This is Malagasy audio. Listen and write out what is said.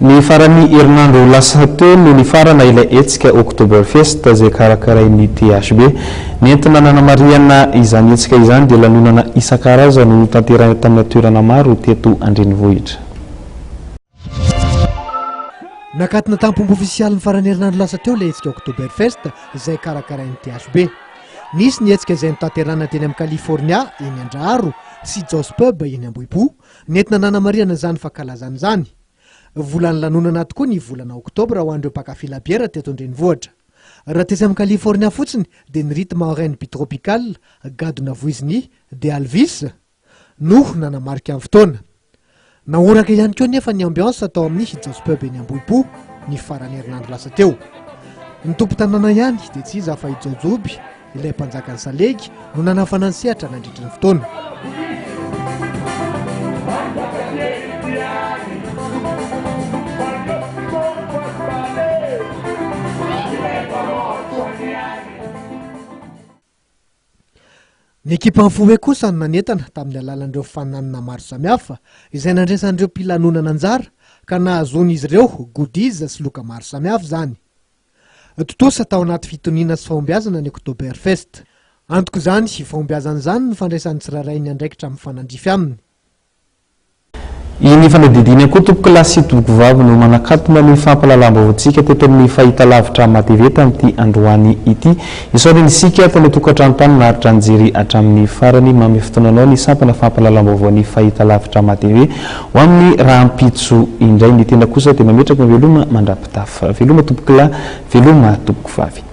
Ny farany herinandro lasa teo no ny farana ilay hetsika Oktoberfest izay karakarain'ny THB. Nentina nanamariana izany hetsika izany dia lanonana isan-karazany no tanterahina tamin'ny toerana maro teto Andrenivohitra. Nakatina tampombo ofisialy ny farany herinandro lasa teo ilay hetsika Oktoberfest izay karakarain'ny THB. Nisy ny hetsika izay notanterahina teny amin'ny California eny Andraharo sy Jos Pub eny Ambohipo, nentina nanamariana izany fankalazana izany. Volany lanonana tokoa ny volana Oktobra ho an'ireo mpakafy labiera teto Andrenivohitra. Raha tetsy amin'ny California fotsiny dia ny rythme R&B tropical gadona voiziny de Alvis no nanamarika amin'ny fotoana. Naoraka ihany koa nefa ny ambiance atao amin'ny Jos Pub eny Ambohipo ny farany herinandro lasa teo. Ny tompo tanàna ihany dia tsy iza fa i Jojoby ilay mpanjakan'ny Salegy no nanafana ny sehatra nandritra ny fotoana. Ny ekipa Anfoe kosa no nanentana tamin'ny alalan'ireo fananana maro samihafa izay nandresan'ireo mpilanonana anjara ka nahazoan'izy ireo goodies sy loka maro samihafa izany. Totosa tao anaty fitoniana sy fahombiazana ny Oktoberfest. Antoko izany fahombiazana izany no fandraisan'ny tsirairay ny andraikitra amin'ny fanandrify aminy. Iny fanadidina koa tompoko lahy sy tompoko vavy no manakatona ny fampalalam-baovontsika teto amin'ny fahitalavitra mativeta amin'ity androany ity. Isaoriny isika tao tokantrano tany naharitra anjery hatramin'ny farany mamy fotoananao ny sampana fampalalam-baovon'ny fahitalavitra mative ho amin'ny rahampitso indray. Ny tena kosa dia mametraka veloma mandrapitafa. Veloma tompoko lahy, veloma tompoko vavy.